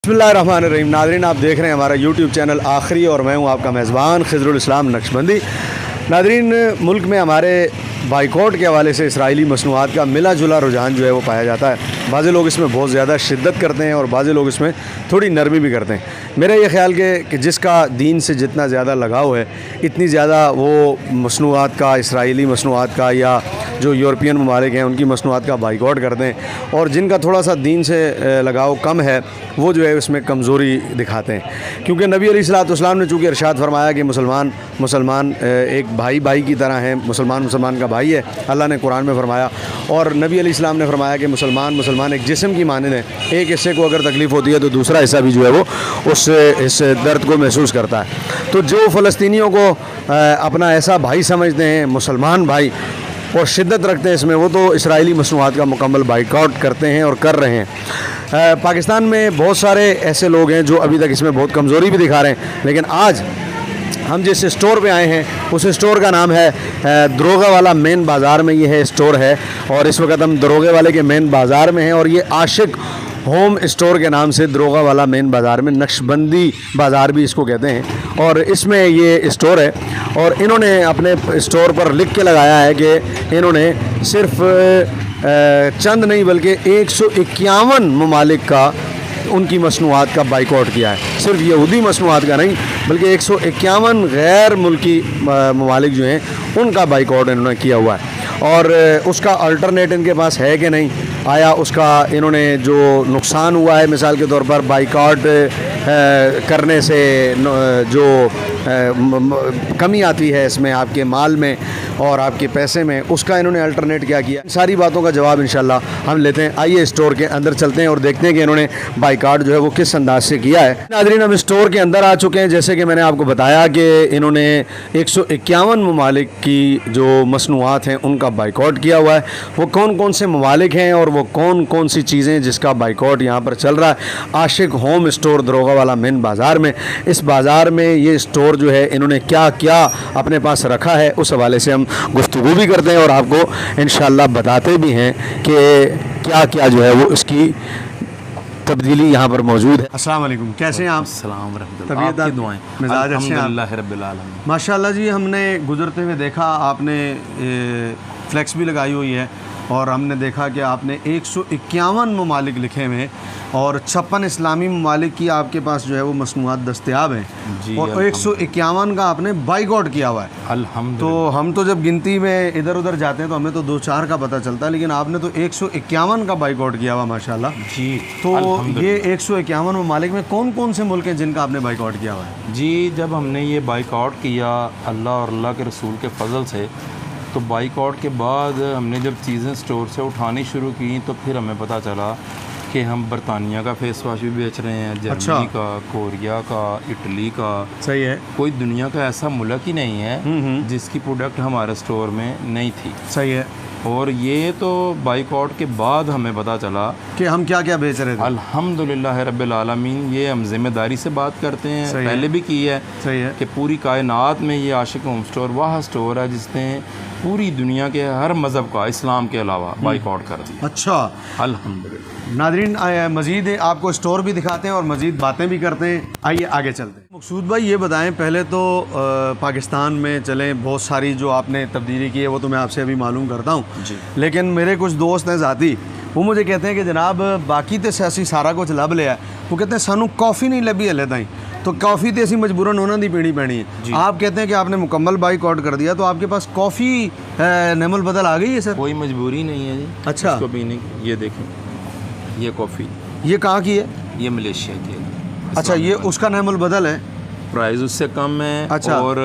बिस्मिल्लाहिर्रहमानिर्रहीम। नाज़रीन, आप देख रहे हैं हमारा यूट्यूब चैनल आखिरी और मैं हूं आपका मेज़बान खिज़रुल इस्लाम नक्शबंदी। नाज़रीन, मुल्क में हमारे बाइकॉट के हवाले से इसराइली मसनूआत का मिला जुला रुझान जो है वो पाया जाता है। बाज़े लोग इसमें बहुत ज़्यादा शिद्दत करते हैं और बाज़े लोग इसमें थोड़ी नरमी भी करते हैं। मेरा ये ख़्याल कि जिसका दीन से जितना ज़्यादा लगाव है इतनी ज़्यादा वो मसनूआत का, इसराइली मसनूआत का या जो यूरोपियन ममालिक हैं उनकी मसनूआत का बाइकॉट करते हैं, और जिनका थोड़ा सा दीन से लगाव कम है वो जो है उसमें कमज़ोरी दिखाते हैं। क्योंकि नबी अलैहिस्सलाम ने चूँकि इरशाद फरमाया कि मुसलमान एक भाई की तरह हैं, मुसलमान का भाई है, अल्लाह ने कुरान में फरमाया। और नबी अलैहिस्सलाम ने फरमाया कि मुसलमान एक जिस्म की मानद है, एक हिस्से को अगर तकलीफ़ होती है तो दूसरा हिस्सा भी जो है वो इस दर्द को महसूस करता है। तो जो फ़लस्तीनियों को अपना ऐसा भाई समझते हैं, मुसलमान भाई, और शिद्दत रखते हैं इसमें, वो तो इसराइली मसनूआत का मुकम्मल बाइकआउट करते हैं और कर रहे हैं। पाकिस्तान में बहुत सारे ऐसे लोग हैं जो अभी तक इसमें बहुत कमज़ोरी भी दिखा रहे हैं, लेकिन आज हम जिस स्टोर पे आए हैं उस स्टोर का नाम है दरोगा वाला मेन बाज़ार में ये है स्टोर है, और इस वक्त हम दरोगे वाले के मेन बाज़ार में हैं, और ये आशिक होम स्टोर के नाम से दरोगा वाला मेन बाज़ार में, नक्शबंदी बाज़ार भी इसको कहते हैं, और इसमें ये स्टोर है। और इन्होंने अपने स्टोर पर लिख के लगाया है कि इन्होंने सिर्फ चंद नहीं बल्कि 151 ममालिक का उनकी मसनूआत का बाइकआउट किया है। सिर्फ यहूदी मसनूआत का नहीं बल्कि 151 गैर मुल्की ममालिक जो हैं उनका बाइकआउट इन्होंने किया हुआ है। और उसका अल्टरनेट इनके पास है कि नहीं, आया उसका इन्होंने जो नुकसान हुआ है, मिसाल के तौर पर बाइकआउट करने से जो कमी आती है इसमें आपके माल में और आपके पैसे में, उसका इन्होंने अल्टरनेट क्या किया, सारी बातों का जवाब इंशाल्लाह हम लेते हैं। आइए स्टोर के अंदर चलते हैं और देखते हैं कि इन्होंने बाइकआउट जो है वो किस अंदाज से किया है। नाज़रीन, हम स्टोर के अंदर आ चुके हैं। जैसे कि मैंने आपको बताया कि इन्होंने 151 ममालिक की जो मसनूआत हैं उनका बाइकआउट किया हुआ है। वो कौन कौन से ममालिक हैं और वो कौन कौन सी चीज़ें जिसका बाइकआउट यहाँ पर चल रहा है, आशिक होम स्टोर दरोगा वाला मेन बाज़ार में। इस बाज़ार में ये स्टोर जो है इन्होंने क्या क्या अपने पास रखा है उस हवाले से हम गुफ्तगू भी करते हैं और आपको इंशाल्लाह बताते भी हैं कि क्या क्या जो है वो इसकी तब्दीली यहाँ पर मौजूद है। अस्सलाम वालेकुम, कैसे हैं आप? अस्सलाम वरहमतुल्लाह, आपकी दुआएं, मिजाज अच्छे हैं? अल्हम्दुलिल्लाह रब्बिल आलमीन। माशाल्लाह जी, हमने गुजरते हुए देखा आपने फ्लैक्स भी लगाई हुई है, और हमने देखा कि आपने 151 ममालिक लिखे हुए हैं और 56 इस्लामी ममालिक की आपके पास जो है वो मसनूआत दस्तयाब हैं, और 151 का आपने बाइकआउट किया हुआ है। अल्हम्दुलिल्लाह। तो हम तो जब गिनती में इधर उधर जाते हैं तो हमें तो 2-4 का पता चलता है, लेकिन आपने तो 151 का बाइकआउट किया हुआ माशाल्लाह जी। तो ये 151 ममालिक में कौन कौन से मुल्क हैं जिनका आपने बाइकआउट किया हुआ है? जी, जब हमने ये बाइकआउट किया अल्लाह और अल्लाह के रसूल के फ़ज़ल से, तो बाइकआउट के बाद हमने जब चीज़ें स्टोर से उठानी शुरू की तो फिर हमें पता चला कि हम बरतानिया का फेस वॉश भी बेच रहे हैं, जर्मनी का, कोरिया का, इटली का। सही है। कोई दुनिया का ऐसा मुल्क ही नहीं है जिसकी प्रोडक्ट हमारे स्टोर में नहीं थी। सही है। और ये तो बाइकआउट के बाद हमें पता चला कि हम क्या क्या बेच रहे थे। अल्हम्दुलिल्लाह रब्बिल आलमीन। ये हम जिम्मेदारी से बात करते हैं, पहले भी की है। सही है। कि पूरी कायनात में ये आशिक होम स्टोर वह स्टोर है जिसने पूरी दुनिया के हर मज़हब का, इस्लाम के अलावा, बाइकआउट कर दिया। अच्छा, अल्हम्दुलिल्लाह। नाज़रीन, मज़ीद आपको स्टोर भी दिखाते हैं और मज़ीद बातें भी करते हैं। आइए आगे चलते हैं। मकसूद भाई, ये बताएं, पहले तो पाकिस्तान में चलें, बहुत सारी जो आपने तब्दीली की है वो तो मैं आपसे अभी मालूम करता हूँ, लेकिन मेरे कुछ दोस्त हैं ज़ाती, वो मुझे कहते हैं कि जनाब बाकी तो सियासी सारा कुछ लभ लिया, वो कहते हैं सानू कॉफ़ी नहीं लभी हले ताईं, तो कॉफ़ी तो असी मजबूरन उन्होंने दी पीनी पैनी है। आप कहते हैं कि आपने मुकम्मल बाइकआउट कर दिया, तो आपके पास कॉफ़ी नेमल बदल आ गई है सर? कोई मजबूरी नहीं है जी अच्छा इसको पीने की। ये देखें, ये कॉफ़ी, ये कहाँ की है? ये मलेशिया की है। अच्छा, ये उसका नेमल बदल है, प्राइस उससे कम है। अच्छा। और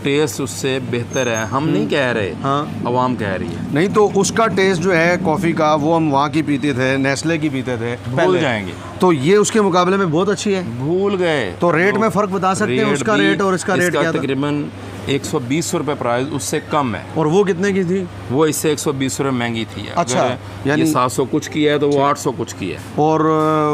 टेस्ट उससे बेहतर है। हम नहीं कह रहे, हाँ, अवाम कह रही है। नहीं तो उसका टेस्ट जो है कॉफ़ी का, वो हम वहाँ की पीते थे, नेस्ले की पीते थे, भूल जाएंगे। तो ये उसके मुकाबले में बहुत अच्छी है। भूल गए तो रेट में फ़र्क बता सकते हैं, उसका रेट और इसका रेट क्या था? तकरीबन 120 रुपये प्राइस उससे कम है। और वो कितने की थी? वो इससे 120 रुपये महंगी थी। अच्छा, यानी 700 कुछ की है तो वो 800 कुछ की है। और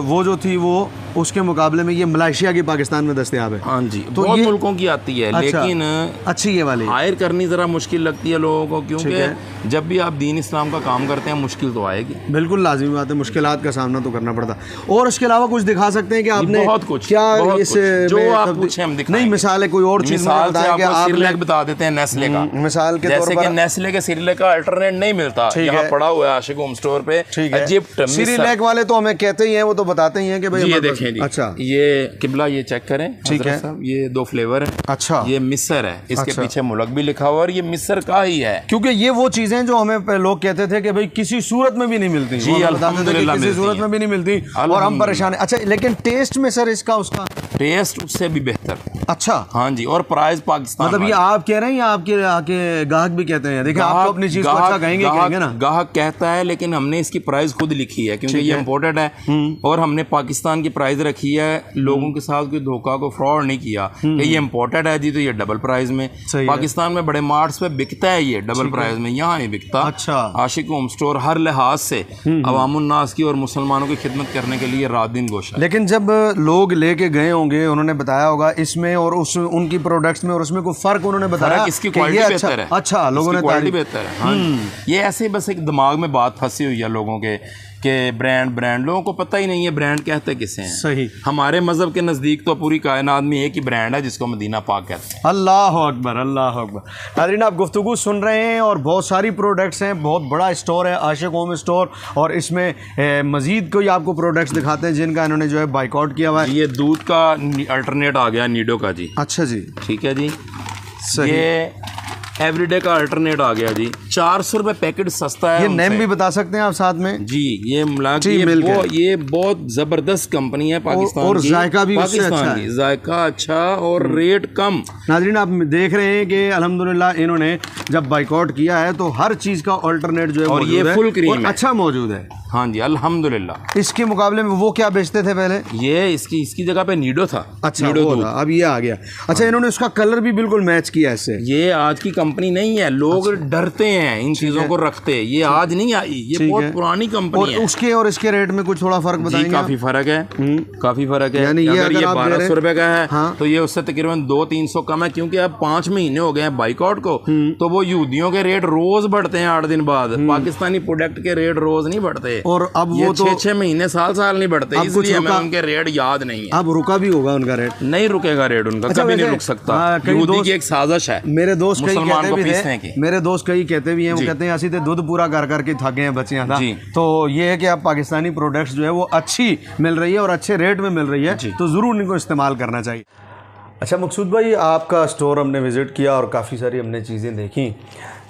वो जो थी वो उसके मुकाबले में ये मलेशिया की पाकिस्तान में दस्तयाब है। हाँ जी, तो बहुत ये मुल्कों की आती है। अच्छा, लेकिन अच्छी ये वाली हायर करनी ज़रा मुश्किल लगती है लोगों को, क्योंकि जब भी आप दीन इस्लाम का काम करते हैं मुश्किल तो आएगी, बिल्कुल लाजिमी बात है, मुश्किलात का सामना तो करना पड़ता है। और इसके अलावा कुछ दिखा सकते हैं कि आपने बहुत कुछ, क्या बहुत इस कुछ। जो में आप पूछे हम दिखाएंगे। नहीं, मिसाल है कोई और चीज़ मिसाल से बताएं कि आपको आपने सिरलैक बता देते हैं नेस्ले का, मिसाल के तौर जैसे कि पर नेस्ले के सिरलैक का अल्टरनेट नहीं मिलता, यहाँ पड़ा हुआ है आशिक होम स्टोर पे, ठीक है। इजिप्ट, मिस्र। सिरिलैक वाले तो हमें कहते ही हैं, वो तो बताते ही हैं कि भाई ये हमारे देखें जी, अच्छा ये किबला, ये चेक करें ठीक है साहब, ये 2 फ्लेवर है। अच्छा, ये मिस्र है, इसके अच्छा। पीछे मुल्क भी लिखा हुआ और ये मिस्र का ही है, क्योंकि ये वो चीजें जो हमें लोग कहते थे कि भाई किसी सूरत में भी नहीं मिलती, जी, वो हमें बताते थे कि अल्हम्दुलिल्लाह किसी सूरत में भी नहीं मिलती और हम परेशान हैं। अच्छा, लेकिन टेस्ट में सर इसका उसका टेस्ट उससे भी बेहतर। अच्छा, हाँ जी, और प्राइस पाकिस्तान, मतलब ये आप कह रहे हैं या आपके आके ग्राहक भी कहते हैं? देखिए, आप तो अपनी चीज को अच्छा कहेंगे ना, ग्राहक कहता है, लेकिन हमने इसकी प्राइस खुद लिखी है क्योंकि ये इम्पोर्टेड है और हमने पाकिस्तान की प्राइस रखी है, लोगों के साथ कोई धोखा को फ्रॉड नहीं किया कि ये इम्पोर्टेड है जी तो ये डबल प्राइस में। पाकिस्तान में बड़े मार्ट्स पे बिकता है ये डबल प्राइस में, यहाँ नहीं बिकता। अच्छा, आशिक होम स्टोर हर लिहाज से अवामुन्नास की और मुसलमानों की खिदमत करने के लिए रात दिन गोशा। लेकिन जब लोग लेके गए होंगे, उन्होंने बताया होगा इसमें और उस उनकी प्रोडक्ट्स में और उसमें कोई फर्क उन्होंने बताया? इसकी क्वालिटी बेहतर है। अच्छा, लोगों ने क्वालिटी बेहतर है। हाँ, ये ऐसे बस एक दिमाग में बात फंसी हुई है लोगों के कि ब्रांड, लोगों को पता ही नहीं है ब्रांड कहते किसे हैं। सही। हमारे मजहब के नज़दीक तो पूरी कायनात में एक ही ब्रांड है जिसको मदीना पाक कहते हैं। अल्लाह अकबर, अल्लाह अकबर। नाज़रीन, आप गुफ्तगू सुन रहे हैं और बहुत सारी प्रोडक्ट्स हैं, बहुत बड़ा स्टोर है आशिक होम स्टोर, और इसमें मज़ीद कोई आपको प्रोडक्ट्स दिखाते हैं जिनका इन्होंने जो है बाइकआउट किया हुआ है। ये दूध का अल्टरनेट आ गया नीडो का जी। अच्छा जी, ठीक है जी, सही। ये एवरीडे का अल्टरनेट आ गया जी, 400 रुपये पैकेट सस्ता है। ये नेम भी बता सकते हैं आप साथ में? जी, ये मिला के ये बहुत ज़बरदस्त कंपनी है पाकिस्तान और की, जायका भी उससे अच्छा पाकिस्तान की, जायका अच्छा और रेट कम। नाज़रीन, आप देख रहे हैं कि अल्हम्दुलिल्लाह इन्होंने जब बाइकआउट किया है तो हर चीज़ का अल्टरनेट जो है और ये फुल क्रीम है, अच्छा मौजूद है। हाँ जी, अल्हम्दुलिल्लाह। इसके मुकाबले में वो क्या बेचते थे पहले? ये इसकी जगह पे नीडो था। अच्छा, वो था, अब ये आ गया। अच्छा, इन्होंने उसका कलर भी बिल्कुल मैच किया इससे। ये आज की कंपनी नहीं है, लोग डरते हैं इन चीज़ों को रखते, ये आज नहीं आई, ये बहुत पुरानी कंपनी है। उसके और इसके रेट में कुछ थोड़ा फर्क बताएंगे? काफ़ी फ़र्क है, काफ़ी फ़र्क है। यानी अगर ये 1200 रुपये का है हाँ, तो ये उससे तकरीबन 200-300 कम है, क्योंकि अब 5 महीने हो गए हैं बाइकआउट को, तो वो यहूदियों के रेट रोज बढ़ते हैं 8 दिन बाद, पाकिस्तानी प्रोडक्ट के रेट रोज नहीं बढ़ते, और अब वो तो 6-6 महीने साल नहीं बढ़ते, इसलिए हमें उनके रेट याद नहीं है। अब रुका भी होगा उनका रेट? नहीं रुकेगा रेट उनका, कभी नहीं रुक सकता। यहूदी की एक साजिश है, मेरे दोस्त कई कहते भी थे, मेरे दोस्त कई कहते भी हैं, वो कहते हैं असि तो दूध पूरा कर करके थक गए हैं बच्चियां था। तो ये है कि अब पाकिस्तानी प्रोडक्ट्स जो है वो अच्छी मिल रही है और अच्छे रेट में मिल रही है, तो ज़रूर इनको इस्तेमाल करना चाहिए। अच्छा मकसूद भाई, आपका स्टोर हमने विज़िट किया और काफ़ी सारी हमने चीज़ें देखी।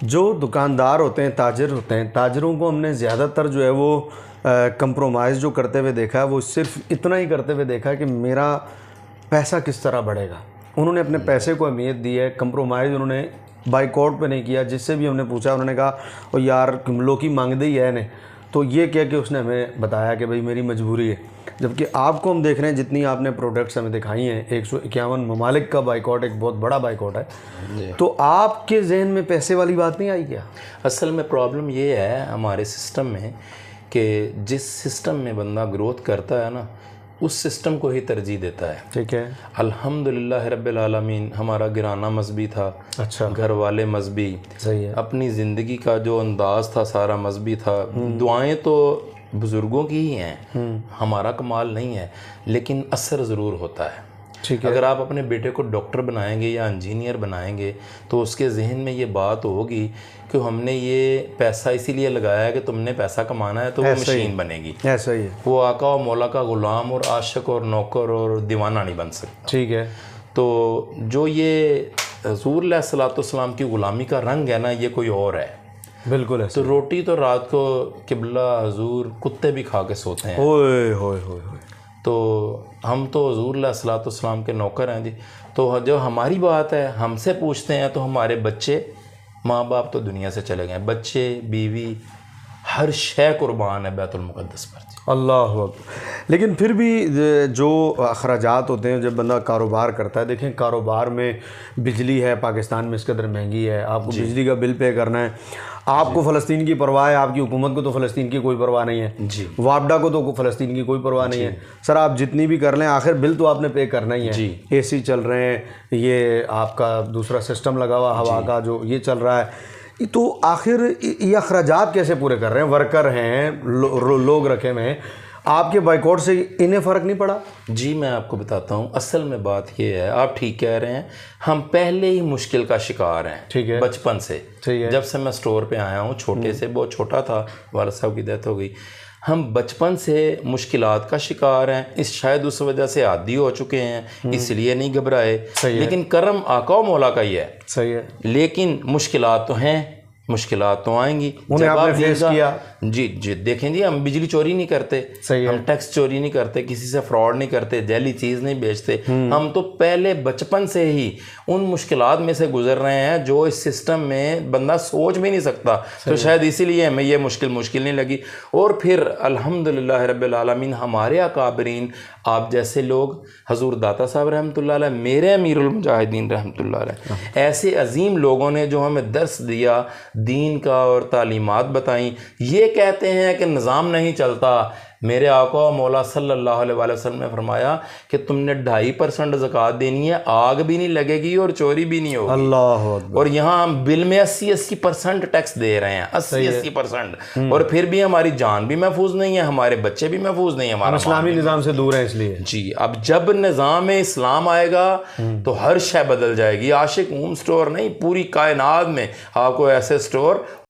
जो दुकानदार होते हैं, ताजर होते हैं, ताजरों को हमने ज़्यादातर जो है वो कंप्रोमाइज़ जो करते हुए देखा है, वो सिर्फ इतना ही करते हुए देखा है कि मेरा पैसा किस तरह बढ़ेगा। उन्होंने अपने पैसे को अहमियत दी है, कंप्रोमाइज़ उन्होंने बाइकआउट पे नहीं किया। जिससे भी हमने पूछा उन्होंने कहा ओ यार लोग ही मांगते ही है ने, तो ये कह के उसने हमें बताया कि भाई मेरी मजबूरी है। जबकि आपको हम देख रहे हैं जितनी आपने प्रोडक्ट्स हमें दिखाई हैं, 151 ममालिक का बाइकआउट एक बहुत बड़ा बाइकआउट है, तो आपके जहन में पैसे वाली बात नहीं आई क्या? असल में प्रॉब्लम ये है हमारे सिस्टम में कि जिस सिस्टम में बंदा ग्रोथ करता है ना, उस सिस्टम को ही तरजीह देता है। ठीक है, अल्हम्दुलिल्लाह रब्बिल आलमीन, हमारा घराना मजहबी था, अच्छा, घर वाले मजहबी, सही है, अपनी ज़िंदगी का जो अंदाज़ था सारा मजहबी था। दुआएं तो बुज़ुर्गों की ही हैं, हमारा कमाल नहीं है, लेकिन असर ज़रूर होता है। ठीक है, अगर आप अपने बेटे को डॉक्टर बनाएंगे या इंजीनियर बनाएंगे तो उसके जहन में ये बात होगी कि हमने ये पैसा इसीलिए लगाया है कि तुमने पैसा कमाना है, तो वो मशीन बनेगी। ऐसा ही है, वो आका और मौला का ग़ुलाम और आशिक और नौकर और दीवाना नहीं बन सकता। ठीक है, तो जो ये हुज़ूर अलैहिस्सलाम की ग़ुलामी का रंग है ना, ये कोई और है। बिल्कुल है। तो रोटी तो रात को किबला हुज़ूर कुत्ते भी खा के सोते हैं। ओए होए होए, तो हम तो हुज़ूर अलैहिस्सलाम के नौकर हैं जी। तो जो हमारी बात है, हमसे पूछते हैं तो हमारे बच्चे, माँ बाप तो दुनिया से चले गए, बच्चे बीवी हर शय कुर्बान है बैतुल मुक़द्दस पर। अल्लाह अकबर। लेकिन फिर भी जो अखराजात होते हैं जब बंदा कारोबार करता है, देखें कारोबार में बिजली है पाकिस्तान में इस कदर महंगी है, आपको बिजली का बिल पे करना है, आपको फ़लस्तीन की परवाह है, आपकी हुकूमत को तो फ़लस्तीन की कोई परवाह नहीं है जी, वापडा को तो फ़लस्तीन की कोई परवाह नहीं है। सर आप जितनी भी कर लें, आखिर बिल तो आपने पे करना ही है। एसी चल रहे हैं, ये आपका दूसरा सिस्टम लगा हुआ हवा का जो ये चल रहा है, तो आखिर ये अखराजात कैसे पूरे कर रहे हैं? वर्कर हैं, लोग रखे हुए हैं, आपके बाइकआउट से इन्हें फ़र्क नहीं पड़ा? जी मैं आपको बताता हूँ, असल में बात ये है, आप ठीक कह रहे हैं, हम पहले ही मुश्किल का शिकार हैं। ठीक है, बचपन से, ठीक है। जब से मैं स्टोर पे आया हूँ, छोटे से, बहुत छोटा था, वालिद साहब की डेथ हो गई, हम बचपन से मुश्किलात का शिकार हैं। इस शायद उस वजह से आदी हो चुके हैं, इसलिए नहीं घबराए। लेकिन करम आका मौला का ही है। सही है। लेकिन मुश्किलात तो हैं, मुश्किलात तो आएंगी। उन्हें आपने फेस किया? जी जी, देखें जी, हम बिजली चोरी नहीं करते, हम टैक्स चोरी नहीं करते, किसी से फ्रॉड नहीं करते, जैली चीज़ नहीं बेचते। हम तो पहले बचपन से ही उन मुश्किलात में से गुजर रहे हैं जो इस सिस्टम में बंदा सोच भी नहीं सकता। तो शायद इसीलिए हमें ये मुश्किल नहीं लगी। और फिर अल्हम्दुलिल्लाह रब्बिल आलमीन, हमारे अकाबरीन, आप जैसे लोग, हजूर दाता साहब रहमतुल्लाह अलैह, मेरे अमीरुल मुजाहिदीन रहमतुल्लाह अलैह, ऐसे अजीम लोगों ने जो हमें दर्स दिया, दीन का और तालीमात बताई। ये कहते हैं कि निज़ाम नहीं चलता, मेरे आका मौला सल्लल्लाहु अलैहि वसल्लम ने फरमाया कि तुमने 2.5% ज़कात देनी है, आग भी नहीं लगेगी और चोरी भी नहीं होगी। अल्लाह अकबर। और यहाँ हम बिल में 80% टैक्स दे रहे हैं, 80%। और फिर भी हमारी जान भी महफूज नहीं है, हमारे बच्चे भी महफूज नहीं है, हमारा इस्लामी निज़ाम से दूर है इसलिए। जी, अब जब निज़ाम इस्लाम आएगा तो हर शय बदल जाएगी। आशिक होम स्टोर नहीं, पूरी कायनात में आपको ऐसे स्टोर